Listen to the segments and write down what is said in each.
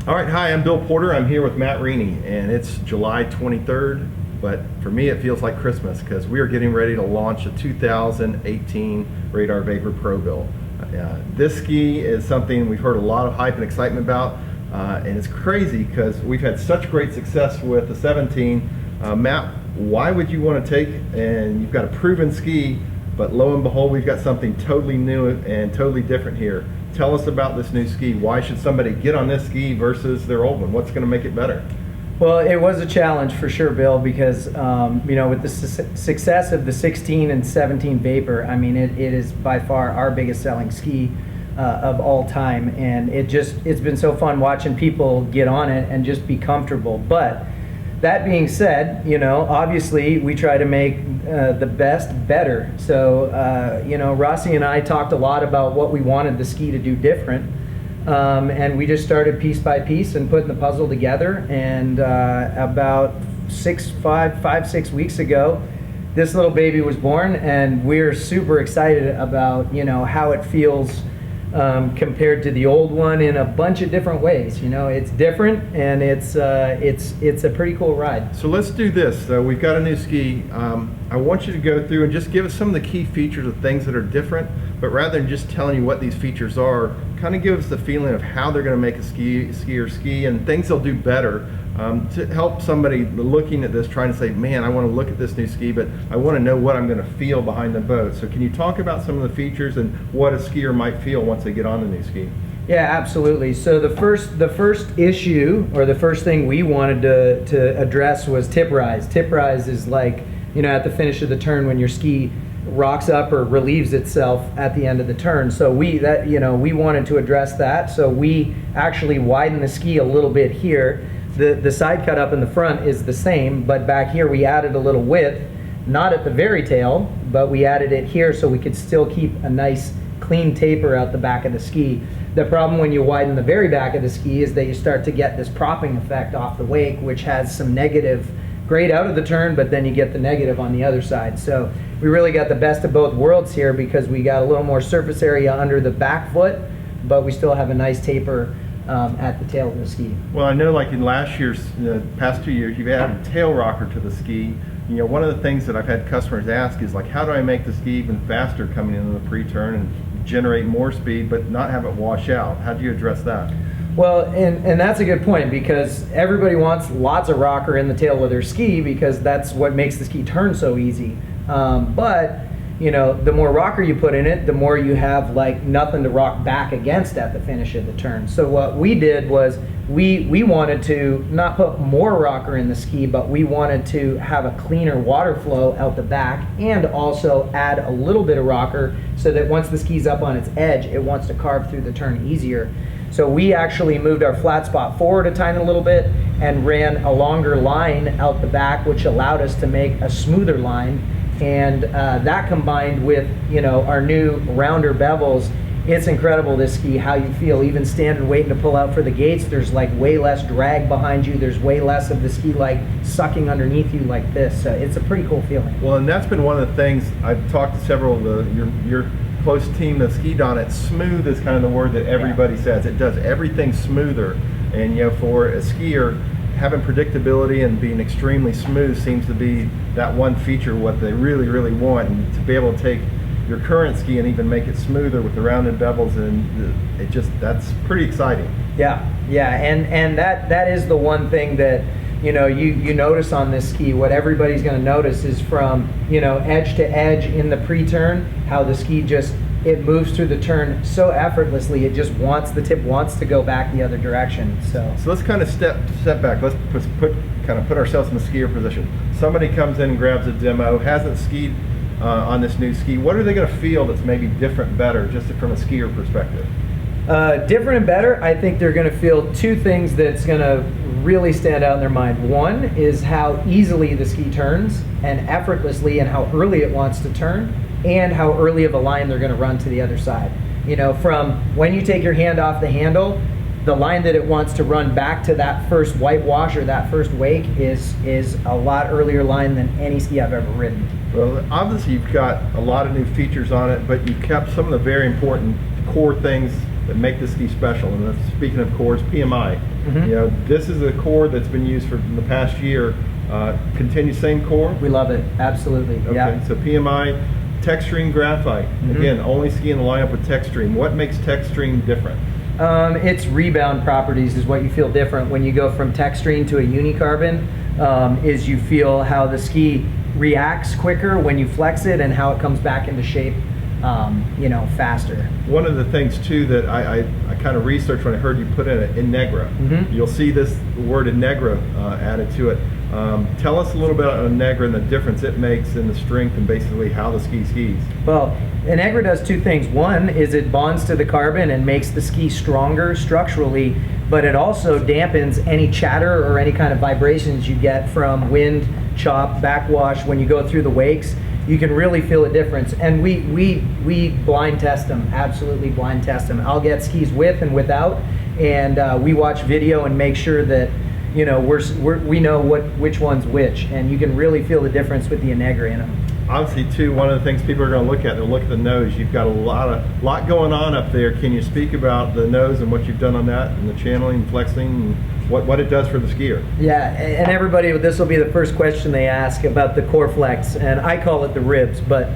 All right, hi, I'm Bill Porter. I'm here with Matt Rini, and it's July 23rd, but for me it feels like Christmas because we are getting ready to launch a 2018 Radar Vapor Pro Bill. This ski is something we've heard a lot of hype and excitement about, and it's crazy because we've had such great success with the 17. Matt, why would you want to take, and you've got a proven ski, but lo and behold, we've got something totally new and totally different here. Tell us about this new ski. Why should somebody get on this ski versus their old one? What's going to make it better? Well, it was a challenge for sure, Bill, because with the success of the 16 and 17 Vapor, I mean, it is by far our biggest selling ski of all time, and it's been so fun watching people get on it and just be comfortable. But that being said, obviously we try to make the best better. So, Rossi and I talked a lot about what we wanted the ski to do different. And we just started piece by piece and putting the puzzle together. And about 5-6 weeks ago, this little baby was born, and we're super excited about, how it feels compared to the old one in a bunch of different ways. It's different, and it's a pretty cool ride. So let's do this. We've got a new ski. I want you to go through and just give us some of the key features of things that are different, but rather than just telling you what these features are, kind of give us the feeling of how they're going to make a skier ski and things they'll do better to help somebody looking at this trying to say, man, I want to look at this new ski, but I want to know what I'm going to feel behind the boat. So can you talk about some of the features and what a skier might feel once they get on the new ski? Yeah, absolutely. So the first issue, or the first thing we wanted to address, was tip rise. Tip rise is like, at the finish of the turn when your ski rocks up or relieves itself at the end of the turn. So we wanted to address that. So we actually widened the ski a little bit here. The side cut up in the front is the same, but back here we added a little width, not at the very tail, but we added it here so we could still keep a nice clean taper out the back of the ski. The problem when you widen the very back of the ski is that you start to get this propping effect off the wake, which has some negative grade out of the turn, but then you get the negative on the other side. So we really got the best of both worlds here because we got a little more surface area under the back foot, but we still have a nice taper at the tail of the ski. Well, I know like in last year's, past 2 years, you've added a tail rocker to the ski. One of the things that I've had customers ask is like, how do I make the ski even faster coming into the pre-turn and generate more speed but not have it wash out? How do you address that? Well, and that's a good point because everybody wants lots of rocker in the tail of their ski because that's what makes the ski turn so easy. But the more rocker you put in it, the more you have like nothing to rock back against at the finish of the turn. So what we did was we wanted to not put more rocker in the ski, but we wanted to have a cleaner water flow out the back and also add a little bit of rocker so that once the ski's up on its edge, it wants to carve through the turn easier. So we actually moved our flat spot forward a tiny little bit and ran a longer line out the back, which allowed us to make a smoother line. And that combined with our new rounder bevels, it's incredible this ski how you feel even standing waiting to pull out for the gates. There's like way less drag behind you. There's way less of the ski like sucking underneath you like this. It's a pretty cool feeling. Well, and that's been one of the things I've talked to several of your close team that skied on it. Smooth is kind of the word that everybody says. It does everything smoother, and for a skier, having predictability and being extremely smooth seems to be that one feature what they really, really want. And to be able to take your current ski and even make it smoother with the rounded bevels, and that's pretty exciting. Yeah, and that is the one thing that you notice on this ski. What everybody's going to notice is from edge to edge in the pre-turn, how the ski it moves through the turn so effortlessly. It just the tip wants to go back the other direction. So let's kind of step back. Let's put ourselves in the skier position. Somebody comes in and grabs a demo, hasn't skied on this new ski. What are they going to feel that's maybe different, better, just from a skier perspective? Different and better, I think they're going to feel two things that's going to really stand out in their mind. One is how easily the ski turns and effortlessly, and how early it wants to turn, and how early of a line they're going to run to the other side. From when you take your hand off the handle, the line that it wants to run back to that first whitewash or that first wake is a lot earlier line than any ski I've ever ridden. Well, obviously you've got a lot of new features on it, but you've kept some of the very important core things that make the ski special. And that's, speaking of cores, PMI. Mhm. You know, this is a core that's been used for the past year. Continue same core. We love it, absolutely. Okay, Yeah. so PMI, Textreme Graphite. Mhm. Again, only ski in the lineup with Textreme. What makes Textreme different? Its rebound properties is what you feel different when you go from Textreme to a unicarbon. Is you feel how the ski reacts quicker when you flex it and how it comes back into shape, you know, faster. One of the things too that I kind of researched when I heard you put in it, Integra. Mhm. You'll see this word Integra added to it. Tell us a little bit about Integra and the difference it makes in the strength and basically how the ski skis. Well, Integra does two things. One is it bonds to the carbon and makes the ski stronger structurally, but it also dampens any chatter or any kind of vibrations you get from wind, chop, backwash when you go through the wakes. You can really feel a difference. And we blind test them, absolutely blind test them. I'll get skis with and without, and we watch video and make sure that, you know, we know which one's which, and you can really feel the difference with the Integra in them. Obviously too, one of the things people are going to look at, they'll look at the nose. You've got a lot going on up there. Can you speak about the nose and what you've done on that and the channeling, flexing, and what it does for the skier? Yeah, and everybody, this will be the first question they ask about the core flex, and I call it the ribs, but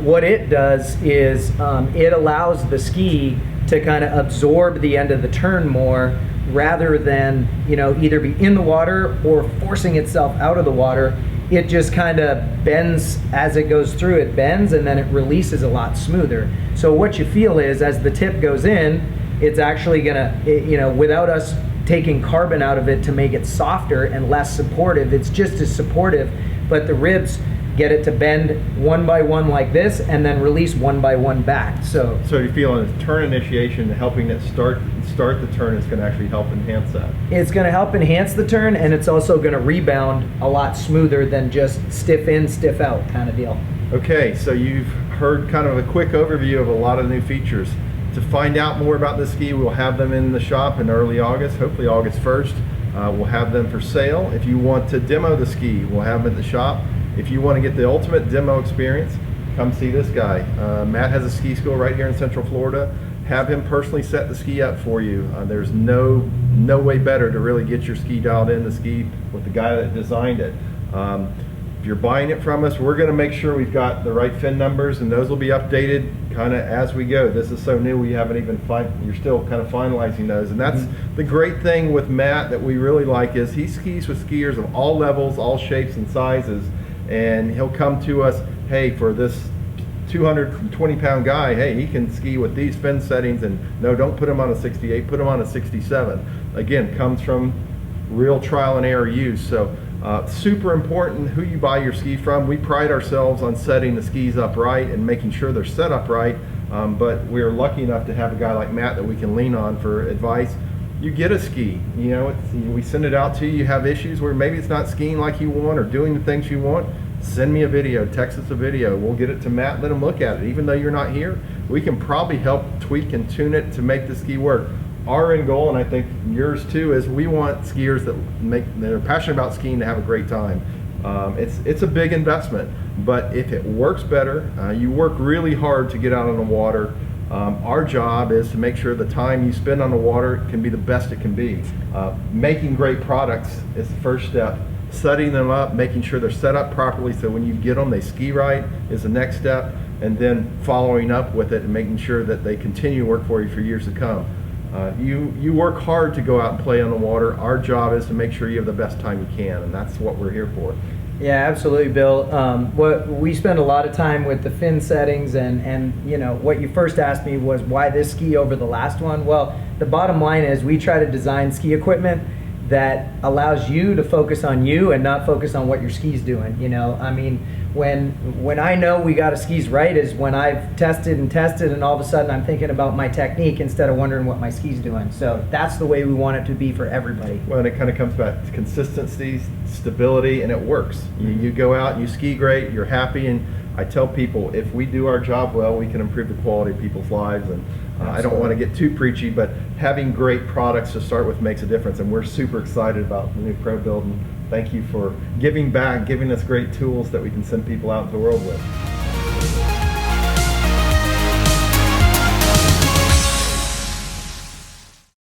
what it does is it allows the ski to kind of absorb the end of the turn more, rather than, you know, either be in the water or forcing itself out of the water. It just kind of bends as it goes through. It bends and then it releases a lot smoother. So what you feel is as the tip goes in, it's actually gonna, you know, without us taking carbon out of it to make it softer and less supportive, it's just as supportive, but the ribs get it to bend one by one like this and then release one by one back. So you're feeling a turn initiation, helping it start the turn is going to actually help enhance that. it's going to help enhance the turn, and it's also going to rebound a lot smoother than just stiff in, stiff out kind of deal. Okay, so you've heard kind of a quick overview of a lot of new features. To find out more about this ski, we'll have them in the shop in early August, hopefully August 1st. We'll have them for sale. If you want to demo the ski, we'll have them at the shop. If you want to get the ultimate demo experience, come see this guy. Matt has a ski school right here in Central Florida. Have him personally set the ski up for you. There's no way better to really get your ski dialed in, the ski with the guy that designed it. If you're buying it from us, we're going to make sure we've got the right fin numbers, and those will be updated kind of as we go. This is so new, we haven't even you're still kind of finalizing those. And that's the great thing with Matt that we really like, is he skis with skiers of all levels, all shapes and sizes, and he'll come to us, hey, for this 220-pound guy, hey, he can ski with these fin settings, and no, don't put him on a 68, put him on a 67. Again, comes from real trial and error use. So super important who you buy your ski from. We pride ourselves on setting the skis up right and making sure they're set up right, but we're lucky enough to have a guy like Matt that we can lean on for advice. You get a ski, you know, we send it out to you. You have issues where maybe it's not skiing like you want or doing the things you want, send me a video, text us a video. We'll get it to Matt, let him look at it. Even though you're not here, we can probably help tweak and tune it to make the ski work. Our end goal, and I think yours too, is we want skiers that are passionate about skiing to have a great time. It's a big investment, but if it works better, you work really hard to get out on the water. Our job is to make sure the time you spend on the water can be the best it can be. Making great products is the first step. Setting them up, making sure they're set up properly so when you get them they ski right is the next step, and then following up with it and making sure that they continue to work for you for years to come. You work hard to go out and play on the water. Our job is to make sure you have the best time you can, and that's what we're here for. Yeah, absolutely, Bill. We spend a lot of time with the fin settings, and you know, what you first asked me was why this ski over the last one. Well, the bottom line is we try to design ski equipment that allows you to focus on you and not focus on what your ski's doing. You know, I mean, when I know we got a skis right is when I've tested and all of a sudden I'm thinking about my technique instead of wondering what my ski's doing. So that's the way we want it to be for everybody. Well, and it kind of comes back to consistency, stability, and it works. You go out and you ski great, you're happy, and I tell people if we do our job well, we can improve the quality of people's lives. And I don't want to get too preachy, but having great products to start with makes a difference, and we're super excited about the new Pro Build. And thank you for giving back, giving us great tools that we can send people out into the world with.